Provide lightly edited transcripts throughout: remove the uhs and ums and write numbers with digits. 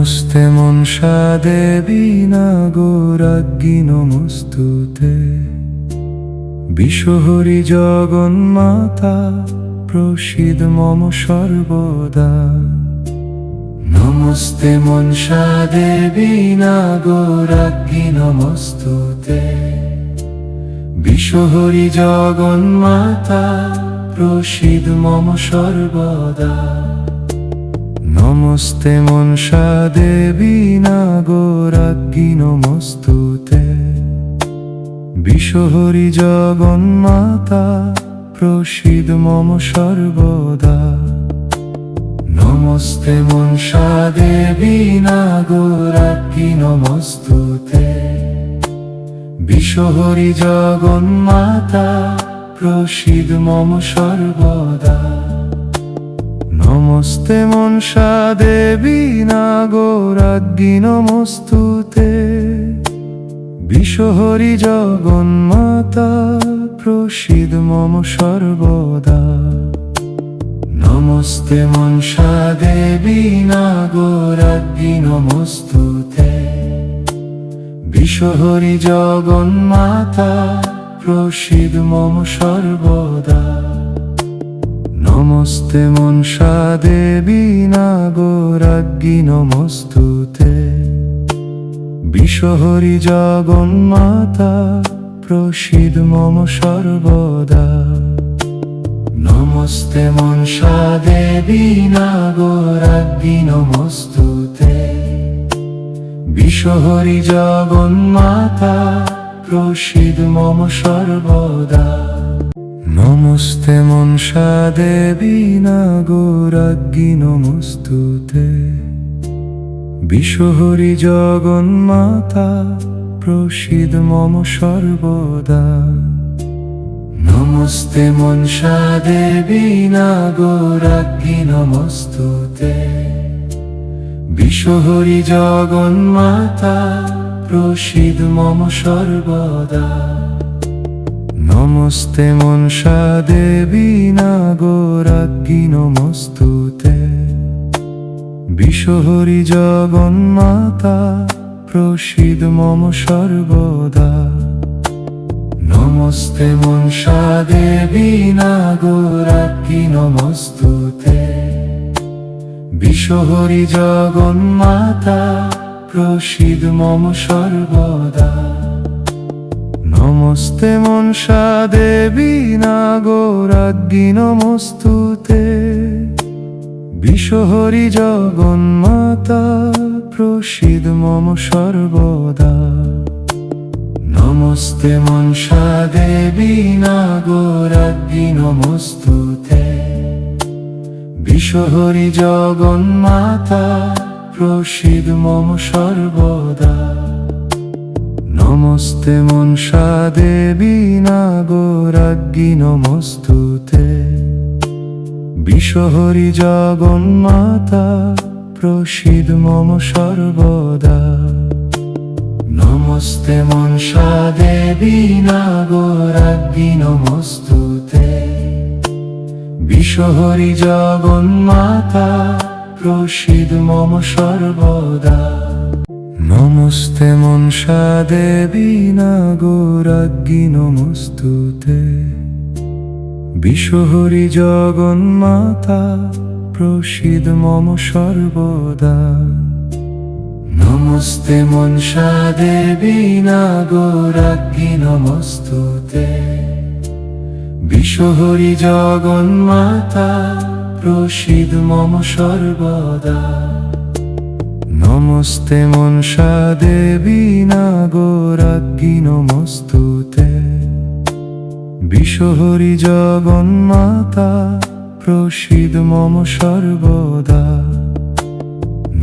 নমস্তে মনসা দেবী নাগরাজ্ঞী নমস্তুতে। বিশ্বহরি জগন্মাতা প্রসীদ মম সর্বদা। নমস্তে মনসা দেবী নাগরাজ্ঞী নমস্তুতে। বিশ্বহরি জগন্মাতা প্রসীদ মম সর্বদা। নমস্তে মনসা দেবী নাগরাজ্ঞী নমস্তুতে। বিশ্বহরি জগন্মাতা প্রসীদ মম সর্বদা। নমস্তে মনসা দেবী নাগরাজ্ঞী নমস্তুতে। বিশ্বহরি জগন্মাতা প্রসীদ মম সর্বদা। নমস্তে মনসা দেবী নাগরাজ্ঞী নমস্তুতে। বিশ্বহরি জগন্মাতা প্রসীদ মম সর্বদা। নমস্তে মনসা দেবী নাগরাজ্ঞী নমস্তুতে। বিশ্বহরি জগন্মাতা প্রসীদ মম সর্বদা। নমস্তে মনসা দেবী নাগরাজ্ঞী নমস্তুতে। বিশ্বহরি জগন্মাতা প্রসীদ মম সর্বদা। নমস্তে মনসা দেবী নাগরাজ্ঞী নমস্তুতে। বিশ্বহরি জগন্মাতা প্রসীদ মম সর্বদা। নমস্তে মনসা দেবী নাগরাজ্ঞী নমস্তুতে। বিশ্বহরি জগন্মাতা প্রসীদ মম সর্বদা। নমস্তে মনসা দেবী নাগরাজ্ঞী নমস্তুতে। বিশ্বহরি জগন্মাতা প্রসীদ মম সর্বদা। নমস্তে মনসা দেবী নাগরাজ্ঞী নমস্তুতে। বিশ্বহরি জগন্মাতা প্রসীদ মম সর্বদা। নমস্তে মনসা দেবী নাগরাজ্ঞী নমস্তুতে। বিশ্বহরি জগন্মাতা প্রসীদ মম সর্বদা। নমস্তে মনসা দেবী নাগরাজ্ঞী নমস্তুতে। বিশ্বহরি জগন্মাতা প্রসীদ মম সর্বদা। নমস্তে মনসা দেবী নাগরাজ্ঞী নমস্তুতে। বিশ্বহরি জগন্মাতা প্রসীদ মম সর্বদা। নমস্তে মনসা দেবী নাগরাজ্ঞী নমস্তুতে। বিশ্বহরি জগন্মাতা প্রসীদ মম সর্বদা। নমস্তে মনসা দেবী নাগরাজ্ঞী নমস্তুতে। বিশ্বহরি জগন্মাতা প্রসীদ মম সর্বদা। নমস্তে মনসা দেবী নাগরাজ্ঞী নমস্তুতে। বিশ্বহরি জগন্মাতা প্রসীদ মম সর্বদা। নমস্তে মনসা দেবী নাগরাজ্ঞী নমস্তুতে। বিশ্বহরি জগন্মাতা প্রসীদ মম সর্বদা। নমস্তে মনসা দেবী নাগরাজ্ঞী নমস্তুতে। বিশ্বহরি জগন্মাতা প্রসীদ মম সর্বদা।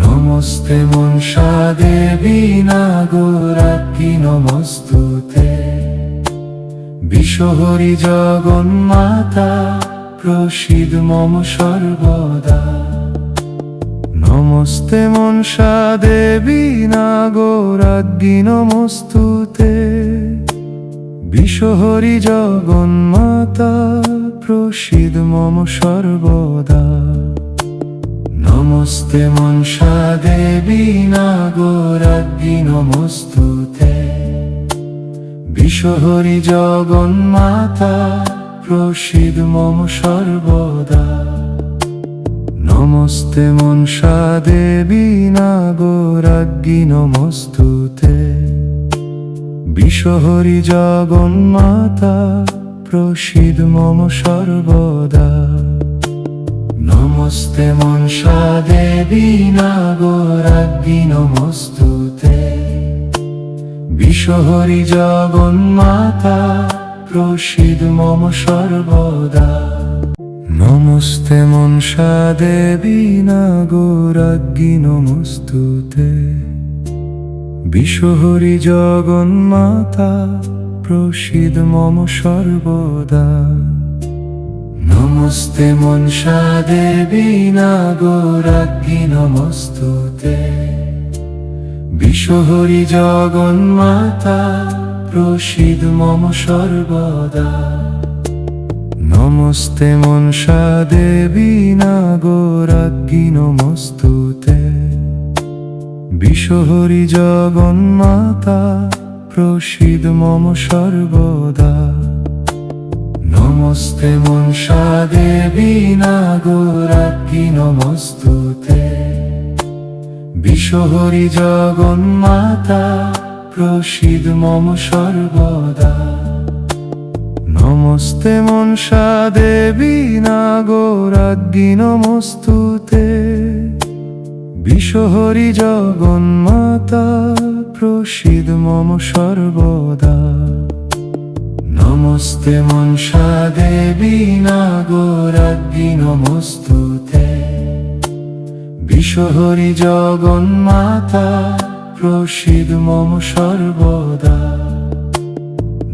নমস্তে মনসা দেবী নাগরাজ্ঞী নমস্তুতে। বিশ্বহরি জগন্মাতা প্রসীদ মম সর্বদা। নমস্তে মনসা দেবী নাগরাজ্ঞী নমস্তুতে। বিশ্বহরি জগন্মাতা প্রসীদ মম সর্বদা। নমস্তে মনসা দেবী নমস্তুতে। বিশ্বহরি জগন্মাতা প্রসীদ মম সর্বদা। নমস্তে মনসা দেবী নাগরাজ্ঞী নমস্তুতে। বিশ্বহরি জগন্মাতা প্রসীদ মম সর্বদা। নমস্তে মনসা দেবী নাগরাজ্ঞী নমস্তুতে। বিশ্বহরি জগন্মাতা প্রসীদ মম সর্বদা। নমস্তে মনসা দেবী নাগরাজ্ঞী নমস্তুতে। বিশ্বহরি জগন্মাতা প্রসীদ মম সর্বদা। নমস্তে মনসা দেবী নাগরাজ্ঞী নমস্তুতে। বিশ্বহরি জগন্মাতা প্রসীদ মম সর্বদা। নমস্তে মনসা দেবী নাগরাজ্ঞী নমস্তুতে। বিশ্বহরি জগন্মাতা প্রসীদ মম সর্বদা। নমস্তে মনসা দেবী নাগরাজ্ঞী নমস্তুতে। বিশ্বহরি জগন্মাতা প্রসীদ মম সর্বদা। নমস্তে মনসা দেবী নাগরাজ্ঞী নমস্তুতে। বিশ্বহরি জগন্মাতা প্রসীদ মম সর্বদা। নমস্তে মনসা দেবী নাগরাজ্ঞী নমস্তুতে। বিশ্বহরি জগন্মাতা প্রসীদ মম সর্বদা।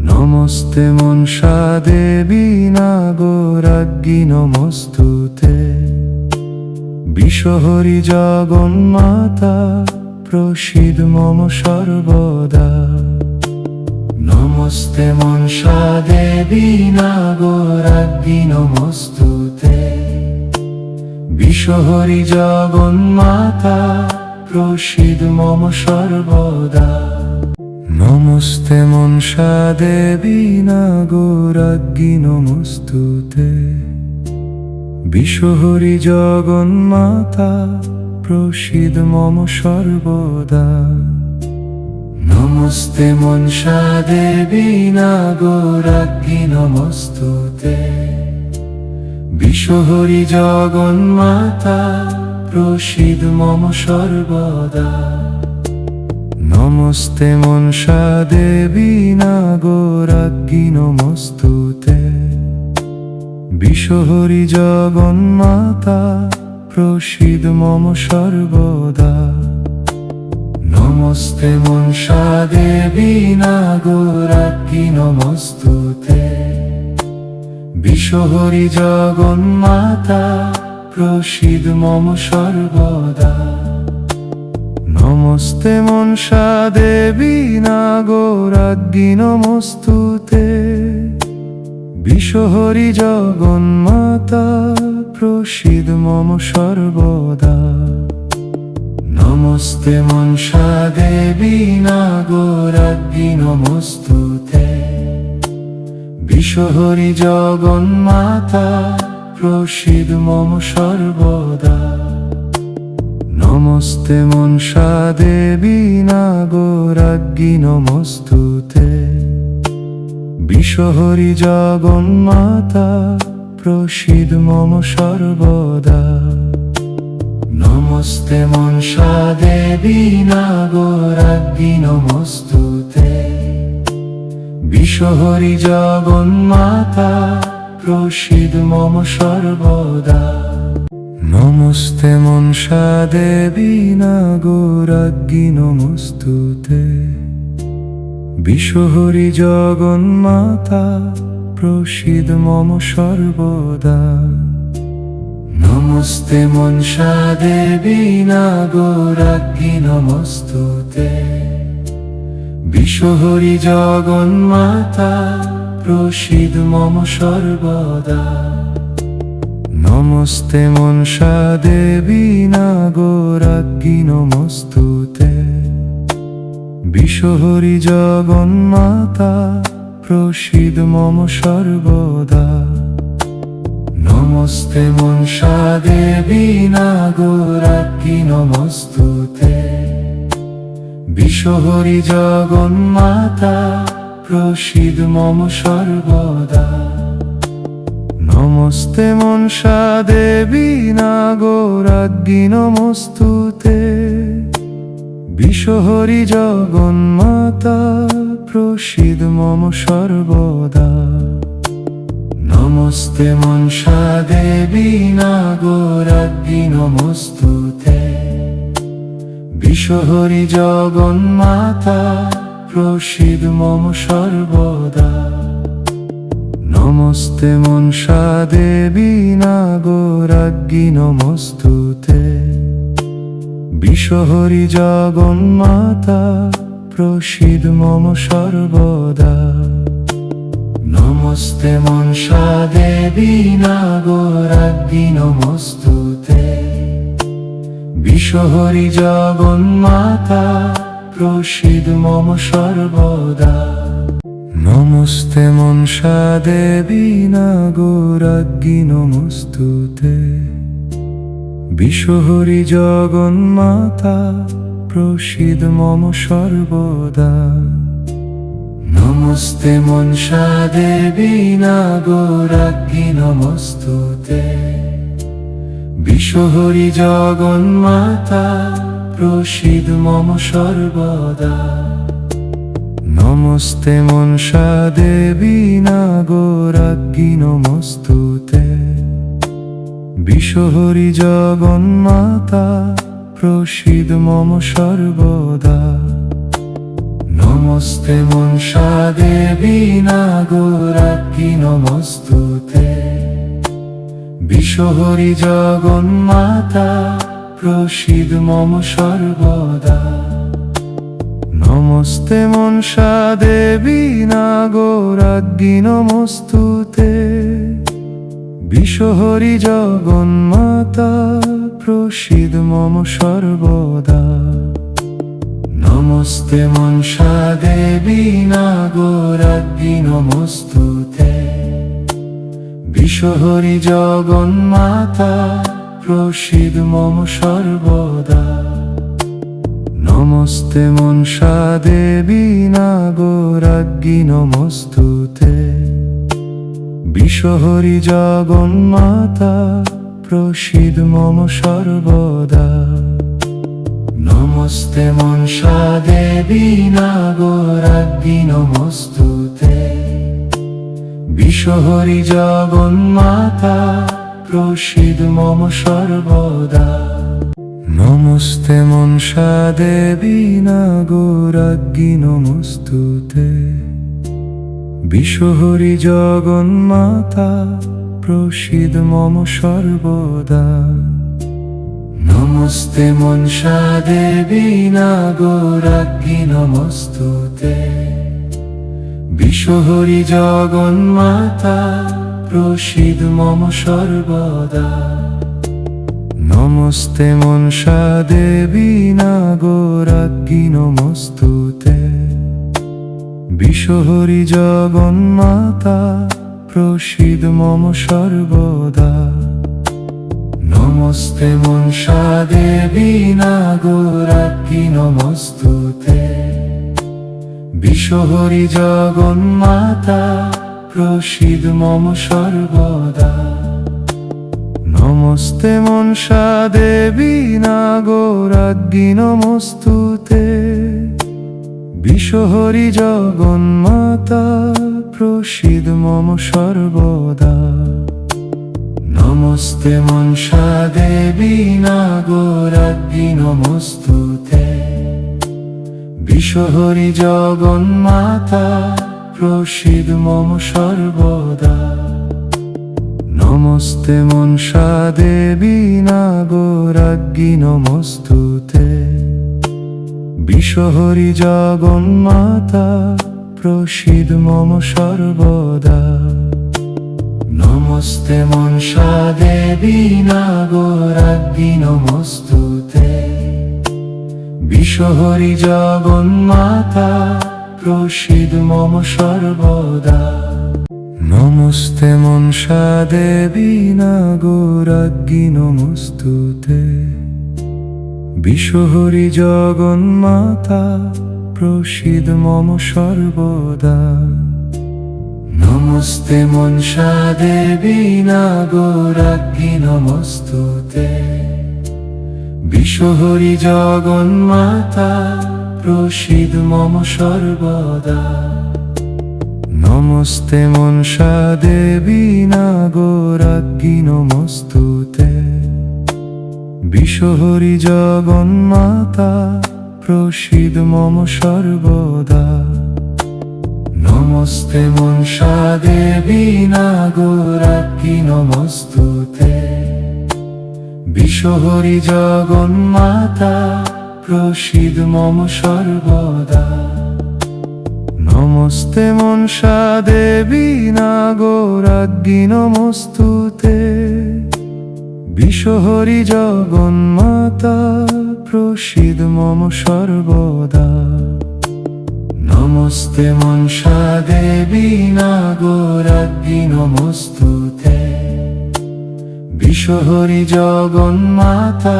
নমস্তে মনসা দেবী নাগরাজ্ঞী নমস্তুতে। বিশ্বহরি জগন্মাতা প্রসীদ মম সর্বদা। নমস্তে মনসা দেবী নাগরাজ্ঞী নমস্তুতে। বিশ্বহরি জগন্মাতা প্রসীদ মম সর্বদা। নমস্তে মনসা দেবী নাগরাজ্ঞী নমস্তুতে। বিশ্বহরি জগন্মাতা প্রসীদ মম সর্বদা। নমস্তে মনসা দেবী নাগরাজ্ঞী নমস্তুতে। বিশ্বহরি জগন্মাতা প্রসীদ মম সর্বদা। নমস্তে মনসা দেবী নাগরাজ্ঞী নমস্তুতে। বিশ্বহরি জগন্মাতা প্রসীদ মম সর্বদা। নমস্তে মনসা দেবী নাগরাজ্ঞী নমস্তুতে। বিশ্বহরি জগন্মাতা প্রসীদ মম সর্বদা। নমস্তে মনসা দেবী নাগরাজ্ঞী নমস্তুতে। বিশ্বহরি জগন্মাতা প্রসীদ মম সর্বদা। নমস্তে মনসা দেবী নাগরাজ্ঞী নমস্তুতে। বিশ্বহরি জগন্মাতা প্রসীদ মম সর্বদা। নমস্তে মনসা দেবী নাগরাজ্ঞী নমস্তুতে। বিশ্বহরি জগন্মাতা প্রসীদ মম সর্বদা। নমস্তে মনসা দেবী নাগরাজ্ঞী নমস্তুতে। বিশ্বহরি জগন্মাতা প্রসীদ মম সর্বদা। নমস্তে মনসা দেবী নাগরাজ্ঞী নমস্তুতে। বিশ্বহরি জগন্মাতা প্রসীদ মম সর্বদা। নমস্তে মনসা দেবী নাগরাজ্ঞী নমস্তুতে। বিশ্বহরি জগন্মাতা প্রসীদ মম সর্বদা। নমস্তে মনসা দেবী নাগরাজ্ঞী নমস্তুতে। বিশ্বহরি জগন্মাতা প্রসীদ মম সর্বদা। নমস্তে মনসা দেবী নাগরাজ্ঞী নমস্তুতে। বিশ্বহরি জগন্মাতা প্রসীদ মম সর্বদা। নমস্তে মনসা দেবী নাগরাজ্ঞী নমস্তুতে। বিশ্বহরি জগন্মাতা প্রসীদ মম সর্বদা। নমস্তে মনসা দেবী নাগরাজ্ঞী নমস্তুতে। বিশ্বহরি জগন্মাতা প্রসীদ মম সর্বদা। নমস্তে মনসা দেবী নাগরাজ্ঞী নমস্তুতে। বিশ্বহরি জগন্মাতা প্রসীদ মম সর্বদা। নমস্তে মনসা দেবী নাগরাজ্ঞী নমস্তুতে। বিশ্বহরি জগন্মাতা প্রসীদ মম সর্বদা। নমস্তে মনসা দেবী নাগরাজ্ঞী নমস্তুতে। বিশ্বহরি জগন্মাতা প্রসীদ মম সর্বদা। নমস্তে মনসা দেবী নাগরাজ্ঞী নমস্তুতে। বিশ্বহরি জগন্মাতা প্রসীদ মম সর্বদা। নমস্তে মনসা দেবী নাগরাজ্ঞী নমস্তুতে। বিশ্বহরি জগন্মাতা প্রসীদ মম সর্বদা। নমস্তে মনসা দেবী নাগরাজ্ঞী নমস্তুতে। বিশ্বহরি জগন্মাতা প্রসীদ মম সর্বদা। নমস্তে মনসা দেবী নাগরাজ্ঞী নমস্তুতে। বিশ্বহরি জগন্মাতা প্রসীদ মম সর্বদা। নমস্তে মনসা দেবী নাগরাজ্ঞী নমস্তুতে। বিশ্বহরি জগন্মাতা প্রসীদ মম সর্বদা। নমস্তে মনসা দেবী নাগরাজ্ঞী নমস্তুতে। বিশ্বহরি জগন্মাতা প্রসীদ মম সর্বদা। নমস্তে মনসা দেবী নাগরাজ্ঞী নমস্তুতে। বিশ্বহরি জগন্মাতা প্রসীদ মম সর্বদা। নমস্তে মনসা দেবী নাগরাজ্ঞী নমস্তুতে। বিশ্বহরি জগন্মাতা প্রসীদ মম সর্বদা। নমস্তে মনসা দেবী নাগরাজ্ঞী নমস্তুতে। বিশ্বহরি জগন্মাতা প্রসীদ মম সর্বদা। নমস্তে মনসা দেবী নাগরাজ্ঞী নমস্তুতে। বিশ্বহরি জগন্মাতা প্রসীদ মম সর্বদা। নমস্তে মনসা দেবী নাগরাজ্ঞী নমস্তুতে। বিশ্বহরি জগন্মাতা প্রসীদ মম সর্বদা। নমস্তে মনসা দেবী নাগরাজ্ঞী নমস্তুতে। বিশ্বহরি জগন্মাতা প্রসীদ মম সর্বদা। নমস্তে মনসা দেবী নাগরাজ্ঞী নমস্তুতে। বিশ্বহরি জগন্মাতা প্রসীদ মম সর্বদা। নমস্তে মনসা দেবী নাগরাজ্ঞী নমস্তুতে। বিশ্বহরি জগন্মাতা প্রসীদ মম সর্বদা। নমস্তে মনসা দেবী নাগরাজ্ঞী নমস্তুতে। বিশ্বহরি জগন্মাতা প্রসীদ মম সর্বদা। নমস্তে মনসা দেবী নাগরাজ্ঞী নমস্তুতে। বিশ্বহরি জগন্মাতা প্রসীদ মম সর্বদা। নমস্তে মনসা দেবী নাগরাজ্ঞী নমস্তুতে। বিশ্বহরি জগন্মাতা প্রসীদ মম সর্বদা। নমস্তে মনসা দেবী নাগরাজ্ঞী নমস্তুতে। বিশ্বহরি জগন্মাতা প্রসীদ মম সর্বদা। নমস্তে মনসা দেবী নাগরাজ্ঞী নমস্তুতে। বিশ্বহরি জগন্মাতা প্রসীদ মম সর্বদা। নমস্তে মনসা দেবী নাগরাজ্ঞী নমস্তুতে। বিশ্বহরি জগন্মাতা প্রসীদ মম সর্বদা। নমস্তে মনসা দেবী নাগরাজ্ঞী নমস্তুতে। বিশ্বহরি জগন্মাতা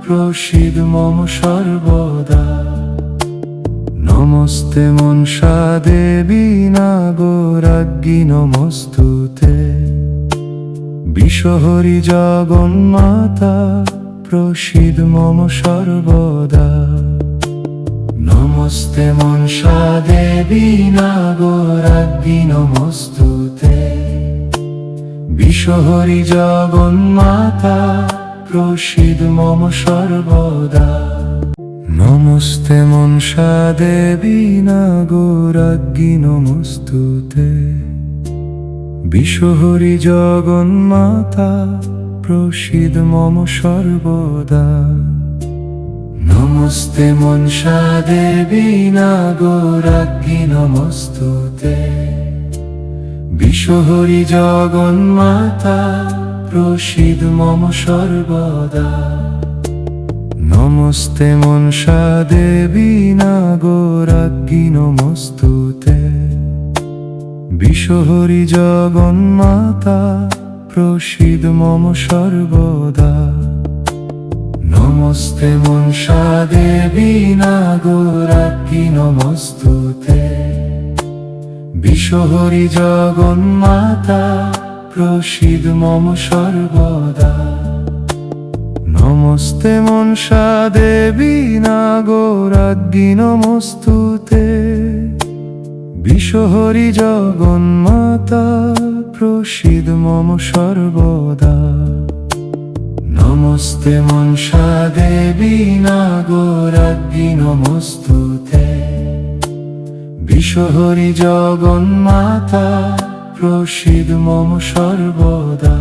প্রসীদ মম সর্বদা। নমস্তে মনসা দেবী নাগরাজ্ঞী নমস্তুতে। বিশ্বহরি জগন্মাতা প্রসীদ মম সর্বদা। নমস্তে মনসা দেবী নাগরাজ্ঞী নমস্তুতে। বিশ্বহরি জগন্মাতা প্রসীদ মম সর্বদা। নমস্তে মনসা দেবী নাগরাজ্ঞী নমস্তুতে। বিশ্বহরি জগন্মাতা প্রসীদ মম সর্বদা। নমস্তে মনসা দেবী নাগরাজ্ঞী নমস্তুতে। বিশ্বহরি জগন্মাতা প্রসীদ মম সর্বদা। নমস্তে মনসা দেবী নাগরাজ্ঞী নমস্তুতে। বিশ্বহরি জগন্মাতা প্রসীদ মম সর্বদা। নমস্তে মনসা দেবী নাগরাজ্ঞী নমস্তুতে। বিশ্বহরি জগন্মাতা প্রসীদ মম সর্বদা। নমস্তে মনসা দেবী নাগরাজ্ঞী নমস্তুতে। বিশ্বহরি জগন্মাতা প্রসীদ মম সর্বদা। নমস্তে মনসা দেবী নাগরাজ্ঞী নমস্তুতে। বিশ্বহরি জগন্মাতা প্রসীদ মম সর্বদা।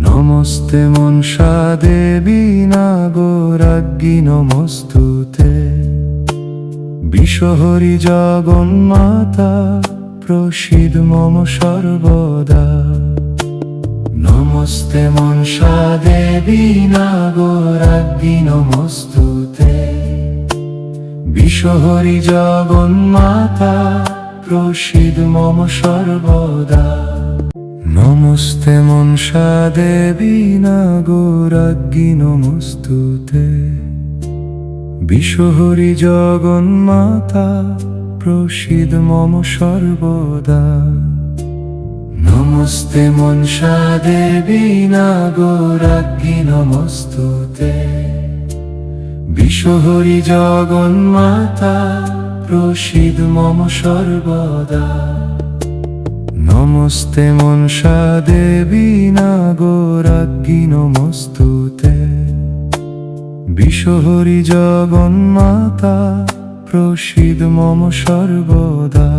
নমস্তে মনসা দেবী নাগরাজ্ঞী নমস্তুতে। বিশ্বহরি জগন্মাতা প্রসীদ মম সর্বদা। নমস্তে মনসা দেবী নাগরাজ্ঞী নমস্তুতে। বিশ্বহরি জগন্মাতা প্রসীদ মম সর্বদা। নমস্তে মনসা দেবী নাগরাজ্ঞী নমস্তুতে। বিশ্বহরি জগন্মাতা প্রসীদ মম সর্বদা। নমস্তে মনসা দেবী নাগরাজ্ঞী নমস্তুতে। বিশ্বহরি জগন্মাতা প্রসীদ মম সর্বদা। নমস্তে মনসা দেবী নাগরাজ্ঞী নমস্তুতে। বিশ্বহরি জগন্মাতা প্রসীদ মম সর্বদা।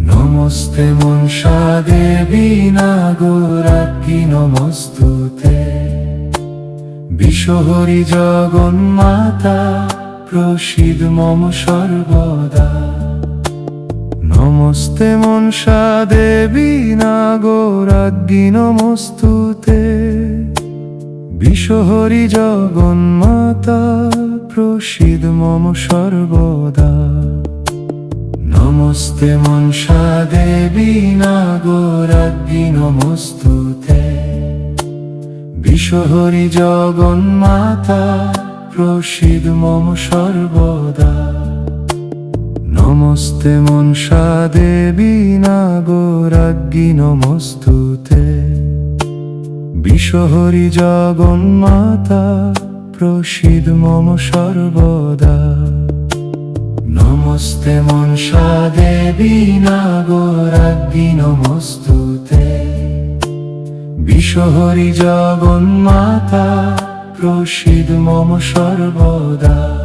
নমস্তে মনসা দেবী নাগরাজ্ঞী নমস্তুতে। বিশ্বহরি জগন্মাতা প্রসীদ মম সর্বদা। নমস্তে মনসা দেবী নাগরাজ্ঞী নমস্তুতে। বিশ্বহরি জগন্মাতা প্রসীদ মম সর্বদা। নমস্তে মনসা দেবী নাগরাজ্ঞী নমস্তুতে। বিশ্বহরি জগন্মাতা প্রসীদ মম সর্বদা। নমস্তে মনসা দেবী নাগরাজ্ঞী নমস্তুতে। বিশ্বহরি জগন্মাতা প্রসীদ মম সর্বদা। নমস্তে মনসা দেবী নাগরাজ্ঞী নমস্তুতে। বিশ্বহরি জগন্মাতা প্রসীদ মম সর্বদা।